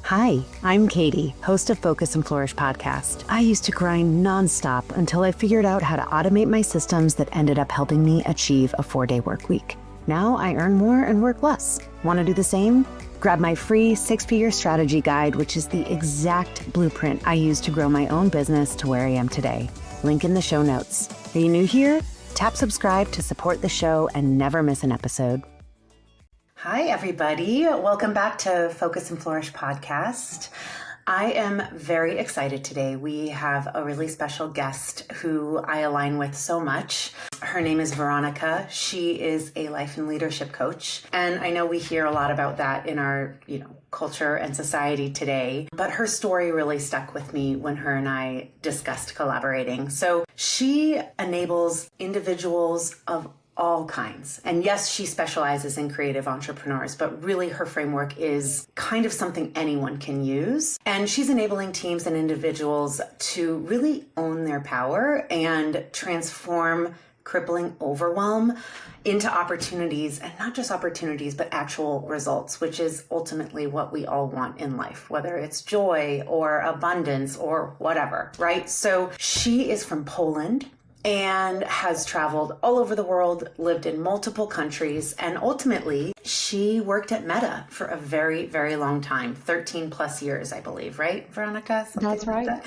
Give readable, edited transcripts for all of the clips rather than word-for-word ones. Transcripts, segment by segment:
Hi, I'm Katie, host of Focus and Flourish podcast. I used to grind nonstop until I figured out how to automate my systems that ended up helping me achieve a 4-day work week. Now I earn more and work less. Want to do the same? Grab my free 6-figure strategy guide, which is the exact blueprint I used to grow my own business to where I am today. Link in the show notes. Are you new here? Tap subscribe to support the show and never miss an episode. Hi, everybody. Welcome back to Focus and Flourish podcast. I am very excited today. We have a really special guest who I align with so much. Her name is Weronika. She is a life and leadership coach. And I know we hear a lot about that in our, culture and society today, but her story really stuck with me when her and I discussed collaborating. So she enables individuals of all kinds. And yes, she specializes in creative entrepreneurs, but really her framework is kind of something anyone can use. And she's enabling teams and individuals to really own their power and transform crippling overwhelm into opportunities, and not just opportunities, but actual results, which is ultimately what we all want in life, whether it's joy or abundance or whatever, right? So she is from Poland and has traveled all over the world, lived in multiple countries, and ultimately she worked at Meta for a very, very long time, 13 plus years, I believe, right, Weronika? That's right.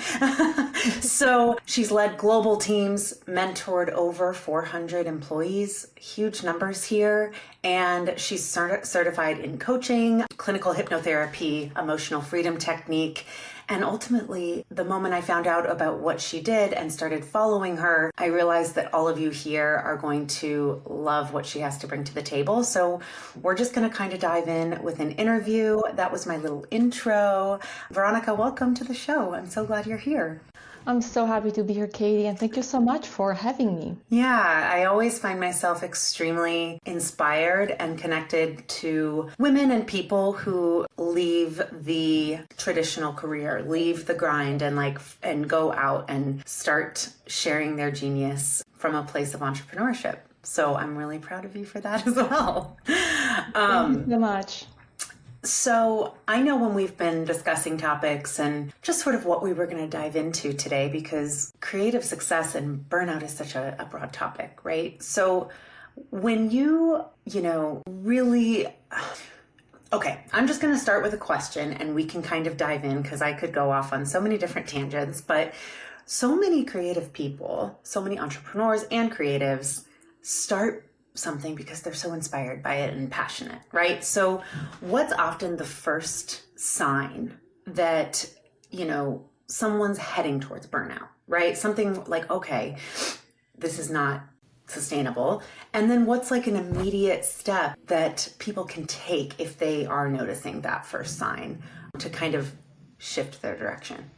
So she's led global teams, mentored over 400 employees, huge numbers here, and she's certified in coaching, clinical hypnotherapy, emotional freedom technique. And ultimately, the moment I found out about what she did and started following her, I realized that all of you here are going to love what she has to bring to the table. So we're just going to kind of dive in with an interview. That was my little intro. Weronika, welcome to the show. I'm so glad you're here. I'm so happy to be here, Katie, and thank you so much for having me. Yeah, I always find myself extremely inspired and connected to women and people who leave the traditional career, leave the grind, and go out and start sharing their genius from a place of entrepreneurship. So I'm really proud of you for that as well. Thank you so much. So I know when we've been discussing topics and just sort of what we were going to dive into today, because creative success and burnout is such a broad topic, right? So when you really... Okay, I'm just going to start with a question and we can kind of dive in because I could go off on so many different tangents, but so many creative people, so many entrepreneurs and creatives start something because they're so inspired by it and passionate, right? So what's often the first sign that, someone's heading towards burnout, right? Something like, okay, this is not sustainable. And then what's like an immediate step that people can take if they are noticing that first sign to kind of shift their direction?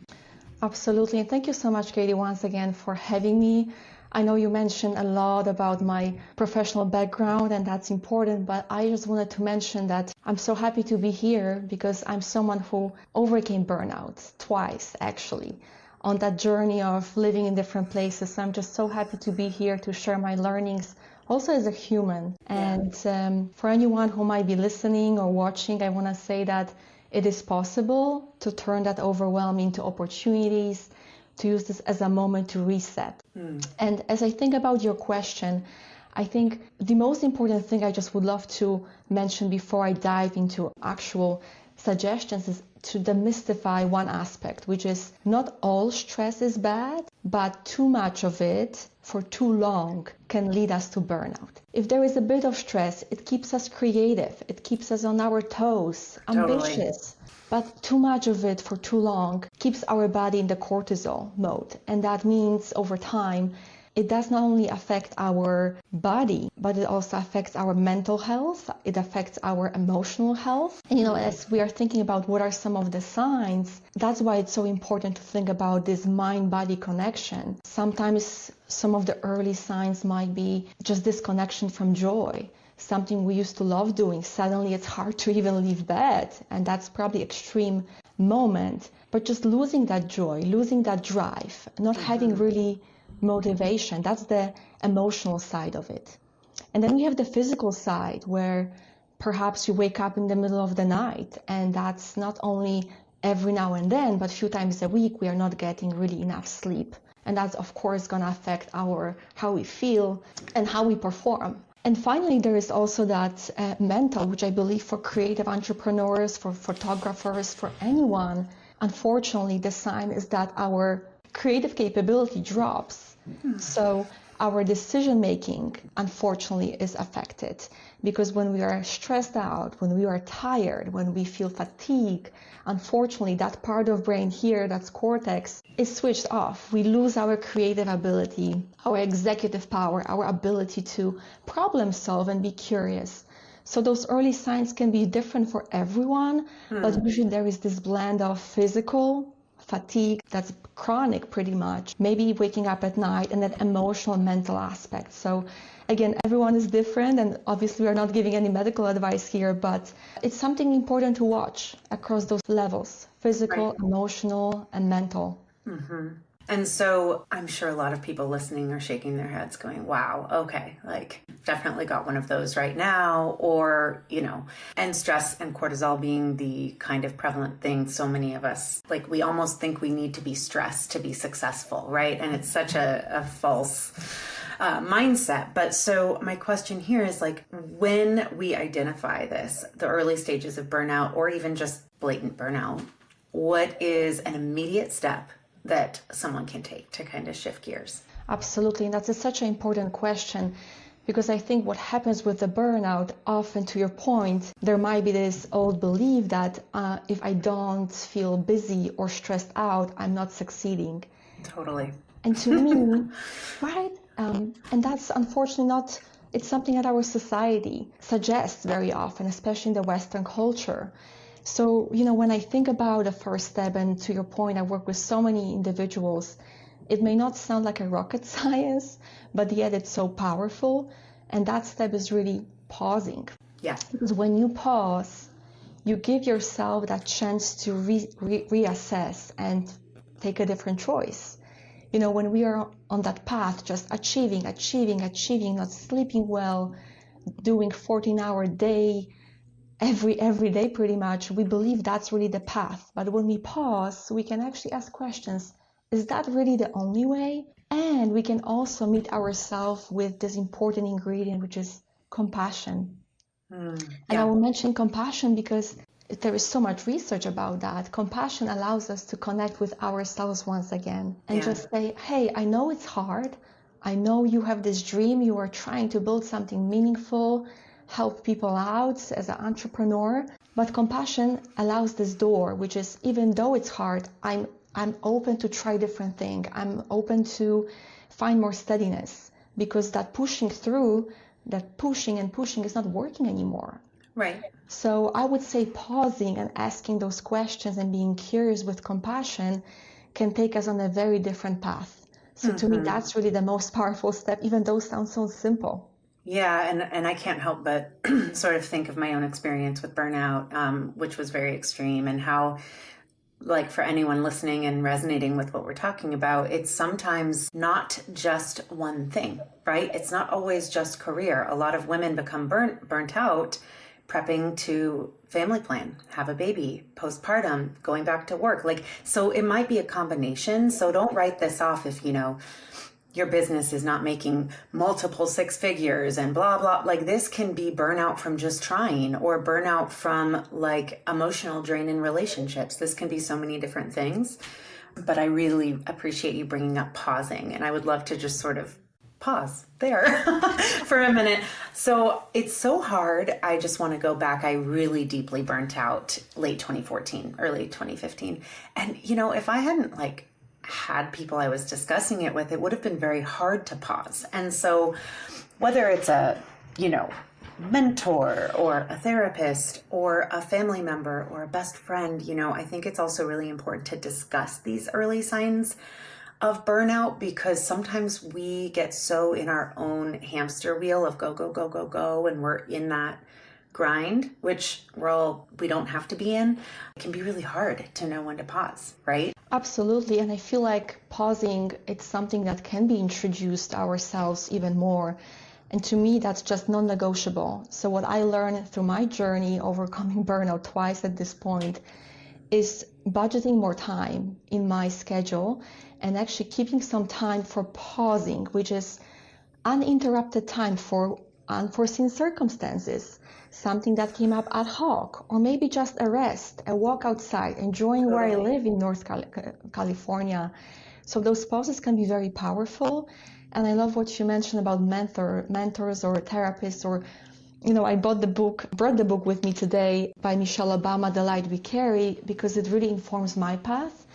Absolutely. And thank you so much, Katie, once again for having me. I know you mentioned a lot about my professional background, and that's important, but I just wanted to mention that I'm so happy to be here because I'm someone who overcame burnout twice, actually, on that journey of living in different places. So I'm just so happy to be here to share my learnings also as a human. And for anyone who might be listening or watching, I want to say that it is possible to turn that overwhelm into opportunities, to use this as a moment to reset. And as I think about your question, I think the most important thing I just would love to mention before I dive into actual suggestions is to demystify one aspect, which is not all stress is bad, but too much of it for too long can lead us to burnout. If there is a bit of stress, it keeps us creative, it keeps us on our toes, ambitious. But too much of it for too long keeps our body in the cortisol mode. And that means over time, it does not only affect our body, but it also affects our mental health. It affects our emotional health. And as we are thinking about what are some of the signs, that's why it's so important to think about this mind-body connection. Sometimes some of the early signs might be just disconnection from joy. Something we used to love doing, suddenly it's hard to even leave bed, and that's probably extreme moment. But just losing that joy, losing that drive, not having really motivation, that's the emotional side of it. And then we have the physical side where perhaps you wake up in the middle of the night, and that's not only every now and then, but a few times a week, we are not getting really enough sleep. And that's, of course, going to affect how we feel and how we perform. And finally, there is also that mental, which I believe for creative entrepreneurs, for photographers, for anyone, unfortunately, the sign is that our creative capability drops. So our decision making, unfortunately, is affected, because when we are stressed out, when we are tired, when we feel fatigue, unfortunately, that part of brain here, that's cortex, is switched off. We lose our creative ability, our executive power, our ability to problem solve and be curious. So those early signs can be different for everyone, but usually there is this blend of physical fatigue that's chronic pretty much, maybe waking up at night, and then emotional, mental aspects. So again, everyone is different, and obviously we're not giving any medical advice here, but it's something important to watch across those levels: physical, Right. emotional, and mental. And so I'm sure a lot of people listening are shaking their heads going, wow, okay, like definitely got one of those right now, or, and stress and cortisol being the kind of prevalent thing. So many of us, like, we almost think we need to be stressed to be successful, right? And it's such a false mindset. But so my question here is, like, when we identify this, the early stages of burnout, or even just blatant burnout, what is an immediate step that someone can take to kind of shift gears? Absolutely, and that's such an important question, because I think what happens with the burnout, often to your point, there might be this old belief that if I don't feel busy or stressed out, I'm not succeeding. Totally. And to me, right, and that's unfortunately not, it's something that our society suggests very often, especially in the Western culture. So, when I think about the first step, and to your point, I work with so many individuals, it may not sound like a rocket science, but yet it's so powerful. And that step is really pausing. Yeah. Because when you pause, you give yourself that chance to reassess and take a different choice. When we are on that path, just achieving, not sleeping well, doing 14-hour day, every day pretty much, we believe that's really the path. But when we pause, we can actually ask questions. Is that really the only way? And we can also meet ourselves with this important ingredient, which is compassion. And I will mention compassion because there is so much research about that. Compassion allows us to connect with ourselves once again and just say, hey, I know it's hard. I know you have this dream. You are trying to build something meaningful, help people out as an entrepreneur, but compassion allows this door, which is, even though it's hard, I'm open to try different things. I'm open to find more steadiness, because that pushing through, that pushing is not working anymore. Right. So I would say pausing and asking those questions and being curious with compassion can take us on a very different path. So to me, that's really the most powerful step, even though it sounds so simple. Yeah, and I can't help but sort of think of my own experience with burnout, which was very extreme, and how, like, for anyone listening and resonating with what we're talking about, it's sometimes not just one thing, right? It's not always just career. A lot of women become burnt out prepping to family plan, have a baby, postpartum, going back to work. Like, so it might be a combination. So don't write this off if, your business is not making multiple six figures and blah, blah. Like, this can be burnout from just trying, or burnout from, like, emotional drain in relationships. This can be so many different things. But I really appreciate you bringing up pausing. And I would love to just sort of pause there for a minute. So it's so hard. I just want to go back. I really deeply burnt out late 2014, early 2015. And, if I hadn't, like, had people I was discussing it with, it would have been very hard to pause. And so whether it's a, mentor or a therapist or a family member or a best friend, I think it's also really important to discuss these early signs of burnout, because sometimes we get so in our own hamster wheel of go, go, go, go, go, and we're in that grind, which we don't have to be in. It can be really hard to know when to pause, right? Absolutely. And I feel like pausing, it's something that can be introduced ourselves even more. And to me, that's just non-negotiable. So what I learned through my journey overcoming burnout twice at this point is budgeting more time in my schedule and actually keeping some time for pausing, which is uninterrupted time for unforeseen circumstances, something that came up ad hoc, or maybe just a rest, a walk outside, enjoying where I live in North California. So those pauses can be very powerful. And I love what you mentioned about mentors or therapists, or, I brought the book with me today by Michelle Obama, The Light We Carry, because it really informs my path.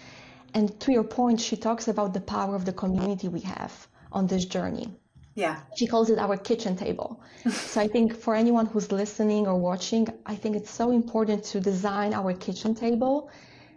And to your point, she talks about the power of the community we have on this journey. Yeah. She calls it our kitchen table. So I think for anyone who's listening or watching, I think it's so important to design our kitchen table.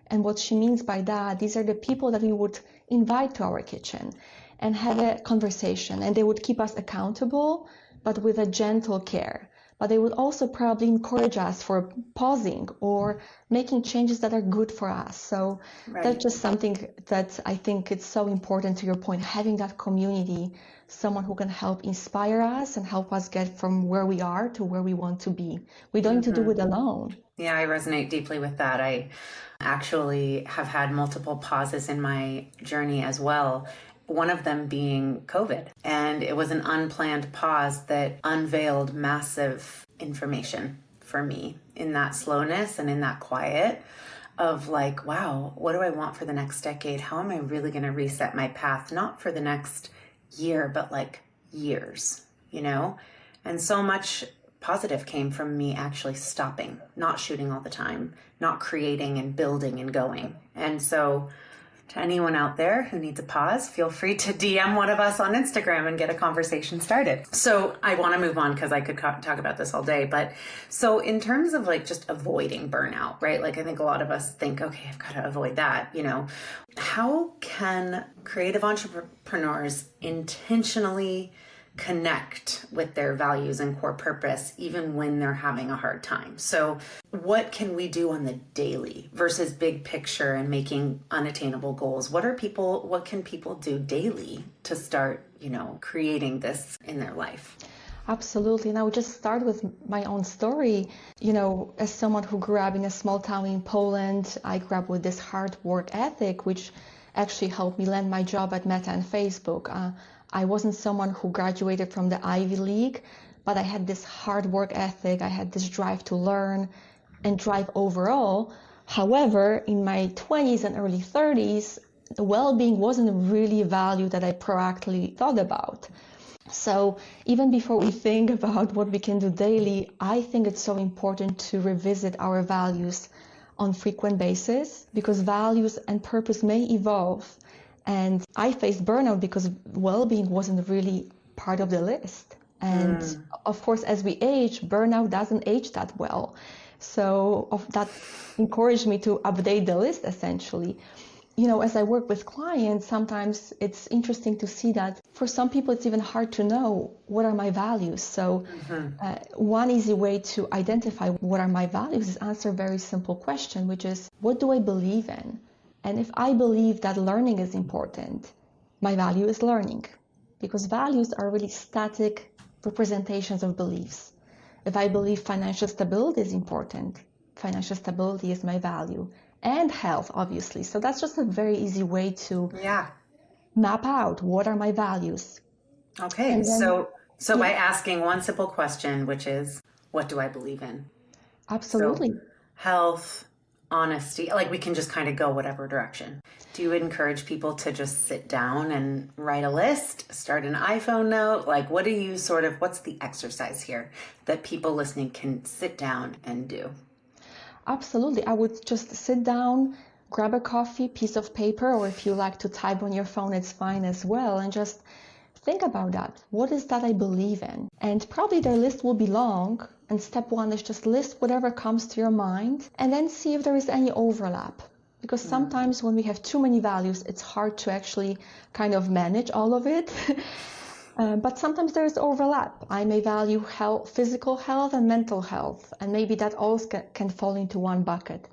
And what she means by that, these are the people that we would invite to our kitchen and have a conversation, and they would keep us accountable, but with a gentle care. But they would also probably encourage us for pausing or making changes that are good for us. So that's just something that I think it's so important, to your point, having that community, someone who can help inspire us and help us get from where we are to where we want to be. We don't need to do it alone. Yeah, I resonate deeply with that. I actually have had multiple pauses in my journey as well. One of them being COVID. And it was an unplanned pause that unveiled massive information for me in that slowness and in that quiet of like, wow, what do I want for the next decade? How am I really going to reset my path? Not for the next year, but like years, And so much positive came from me actually stopping, not shooting all the time, not creating and building and going. And so to anyone out there who needs a pause, feel free to DM one of us on Instagram and get a conversation started. So I want to move on because I could talk about this all day. But so in terms of like just avoiding burnout, right? Like I think a lot of us think, okay, I've got to avoid that. How can creative entrepreneurs intentionally connect with their values and core purpose even when they're having a hard time? So what can we do on the daily versus big picture and making unattainable goals? What can people do daily to start, creating this in their life? Absolutely. And I would just start with my own story. As someone who grew up in a small town in Poland, I grew up with this hard work ethic, which actually helped me land my job at Meta and Facebook. I wasn't someone who graduated from the Ivy League, but I had this hard work ethic. I had this drive to learn and drive overall. However, in my 20s and early 30s, the well-being wasn't really a value that I proactively thought about. So even before we think about what we can do daily, I think it's so important to revisit our values on frequent basis, because values and purpose may evolve. And I faced burnout because well-being wasn't really part of the list. And of course, as we age, burnout doesn't age that well. So that encouraged me to update the list, essentially. As I work with clients, sometimes it's interesting to see that for some people, it's even hard to know what are my values. So one easy way to identify what are my values is answer a very simple question, which is, what do I believe in? And if I believe that learning is important, my value is learning, because values are really static representations of beliefs. If I believe financial stability is important, financial stability is my value, and health, obviously. So that's just a very easy way to map out what are my values. Okay, then, so by asking one simple question, which is, what do I believe in? Absolutely. So, health, honesty, like we can just kind of go whatever direction. Do you encourage people to just sit down and write a list, start an iPhone note? Like what's the exercise here that people listening can sit down and do? Absolutely. I would just sit down, grab a coffee, piece of paper, or if you like to type on your phone, it's fine as well. And just think about that. What is that I believe in? And probably their list will be long. And step one is just list whatever comes to your mind and then see if there is any overlap. Because sometimes when we have too many values, it's hard to actually kind of manage all of it. But sometimes there is overlap. I may value physical health and mental health, and maybe that all can fall into one bucket.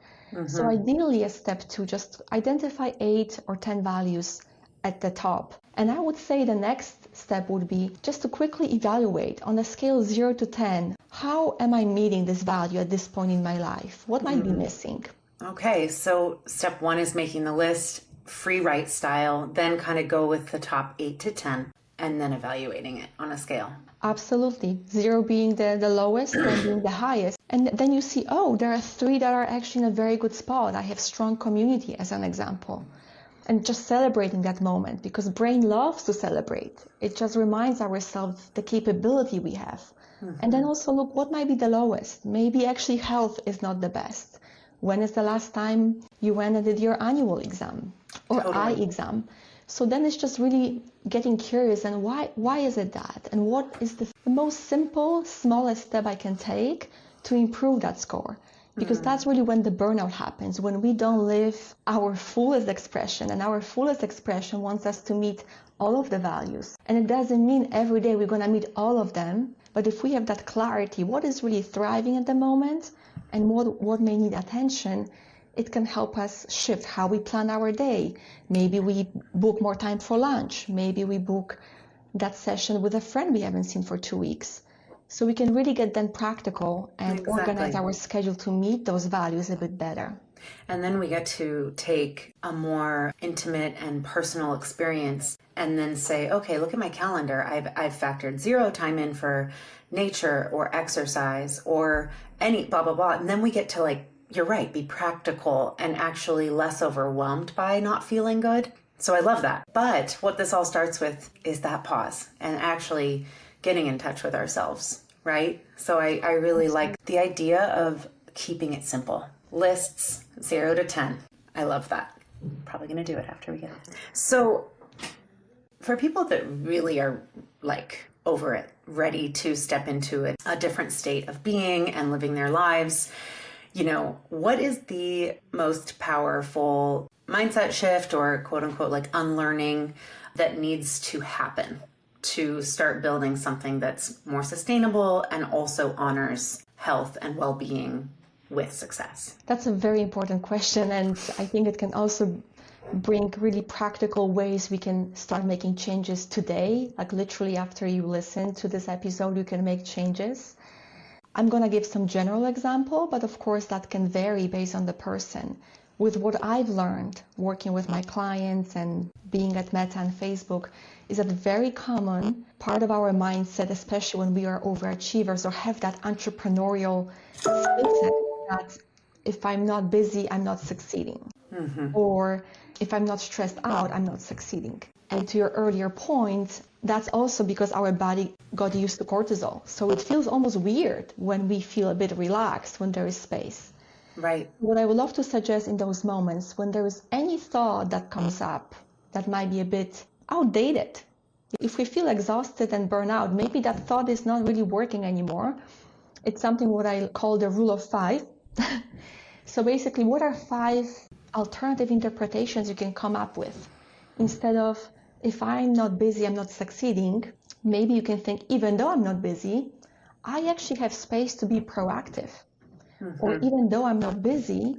So ideally, as step two, just identify 8 or 10 values at the top. And I would say the next step would be just to quickly evaluate on a scale 0 to 10, how am I meeting this value at this point in my life? What might be missing? Okay, so step one is making the list, free write style, then kind of go with the top 8 to 10, and then evaluating it on a scale. Absolutely. 0 being the lowest, 10 being the highest. And then you see, oh, there are 3 that are actually in a very good spot. I have strong community as an example. And just celebrating that moment, because brain loves to celebrate. It just reminds ourselves the capability we have. And then also look, what might be the lowest? Maybe actually health is not the best. When is the last time you went and did your annual exam or eye exam? So then it's just really getting curious, and why is it that? And what is the most simple, smallest step I can take to improve that score? Because that's really when the burnout happens, when we don't live our fullest expression, and our fullest expression wants us to meet all of the values. And it doesn't mean every day we're going to meet all of them, but if we have that clarity, what is really thriving at the moment and what may need attention, it can help us shift how we plan our day. Maybe we book more time for lunch. Maybe we book that session with a friend we haven't seen for 2 weeks. So we can really get then practical and organize our schedule to meet those values a bit better. And then we get to take a more intimate and personal experience and then say, okay, look at my calendar. I've factored 0 time in for nature or exercise or any blah, blah, blah. And then we get to, like, you're right, be practical and actually less overwhelmed by not feeling good. So I love that. But what this all starts with is that pause and actually getting in touch with ourselves, right? So I really like the idea of keeping it simple. Lists 0 to 10. I love that. Probably going to do it after we get off. So for people that really are like over it, ready to step into a different state of being and living their lives, you know, what is the most powerful mindset shift or quote unquote like unlearning that needs to happen to start building something that's more sustainable and also honors health and well-being with success? That's a very important question, and I think it can also bring really practical ways we can start making changes today. Like literally after you listen to this episode, you can make changes. I'm going to give some general example, but of course that can vary based on the person. With what I've learned working with my clients and being at Meta and Facebook is that very common part of our mindset, especially when we are overachievers or have that entrepreneurial skill set, that if I'm not busy, I'm not succeeding. Or if I'm not stressed out, I'm not succeeding. And to your earlier point, that's also because our body got used to cortisol. So it feels almost weird when we feel a bit relaxed, when there is space. Right. What I would love to suggest in those moments, when there is any thought that comes up that might be a bit outdated, if we feel exhausted and burnt out, maybe that thought is not really working anymore. It's something what I call the rule of 5. So basically, what are 5 alternative interpretations you can come up with? Instead of, if I'm not busy, I'm not succeeding, maybe you can think, even though I'm not busy, I actually have space to be proactive. Or even though I'm not busy,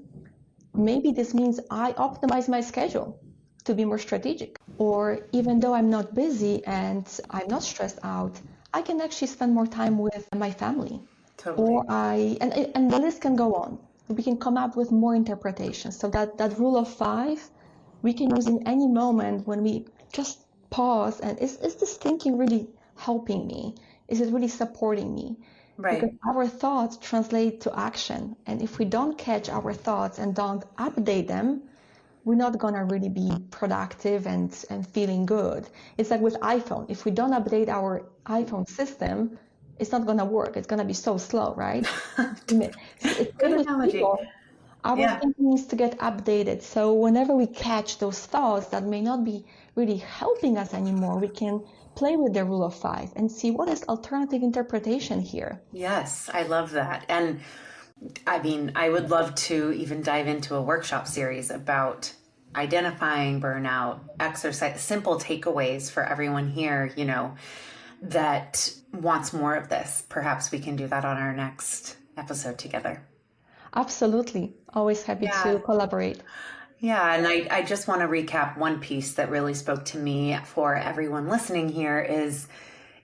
maybe this means I optimize my schedule to be more strategic. Or even though I'm not busy and I'm not stressed out, I can actually spend more time with my family. Totally. Or and the list can go on. We can come up with more interpretations. So that rule of 5, we can use in any moment when we just pause and is this thinking really helping me? Is it really supporting me? Right. Because our thoughts translate to action. And if we don't catch our thoughts and don't update them, we're not going to really be productive and feeling good. It's like with iPhone. If we don't update our iPhone system, it's not going to work. It's going to be so slow, right? It's Good analogy. Our thinking needs to get updated. So whenever we catch those thoughts that may not be really helping us anymore, we can play with the rule of 5 and see what is alternative interpretation here. Yes, I love that. And I mean, I would love to even dive into a workshop series about identifying burnout, exercise, simple takeaways for everyone here, you know, that wants more of this. Perhaps we can do that on our next episode together. Absolutely. Always happy to collaborate. Yeah, and I just want to recap one piece that really spoke to me for everyone listening here is,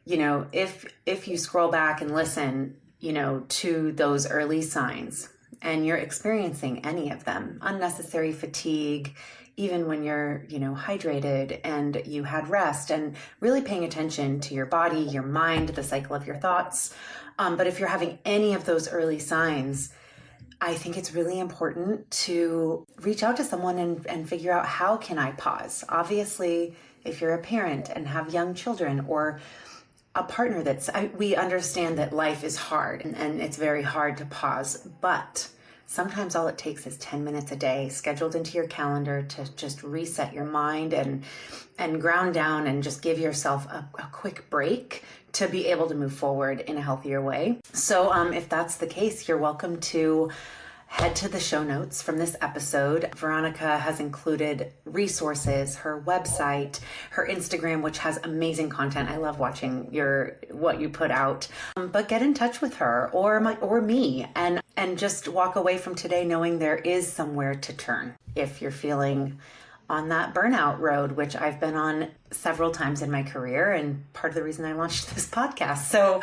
you know, if you scroll back and listen, you know, to those early signs, and you're experiencing any of them, unnecessary fatigue, even when you're, hydrated and you had rest, and really paying attention to your body, your mind, the cycle of your thoughts. But if you're having any of those early signs, I think it's really important to reach out to someone and figure out, how can I pause? Obviously, if you're a parent and have young children, or a partner we understand that life is hard and it's very hard to pause, but sometimes all it takes is 10 minutes a day scheduled into your calendar to just reset your mind and ground down and just give yourself a quick break to be able to move forward in a healthier way. So if that's the case, you're welcome to head to the show notes from this episode. Weronika has included resources, her website, her Instagram, which has amazing content. I love watching what you put out. But get in touch with her or me and just walk away from today knowing there is somewhere to turn if you're feeling on that burnout road, which I've been on several times in my career, and part of the reason I launched this podcast. So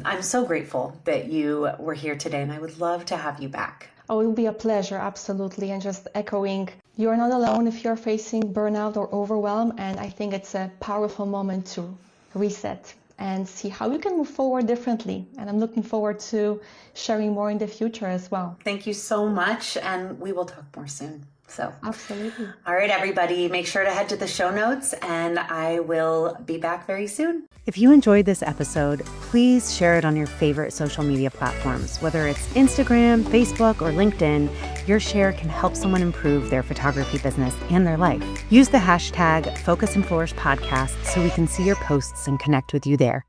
I'm so grateful that you were here today, and I would love to have you back. Oh, it will be a pleasure, absolutely. And just echoing, you're not alone if you're facing burnout or overwhelm, and I think it's a powerful moment to reset and see how you can move forward differently. And I'm looking forward to sharing more in the future as well. Thank you so much, and we will talk more soon. So, absolutely. All right, everybody, make sure to head to the show notes, and I will be back very soon. If you enjoyed this episode, please share it on your favorite social media platforms, whether it's Instagram, Facebook, or LinkedIn. Your share can help someone improve their photography business and their life. Use the hashtag Focus and Flourish podcast so we can see your posts and connect with you there.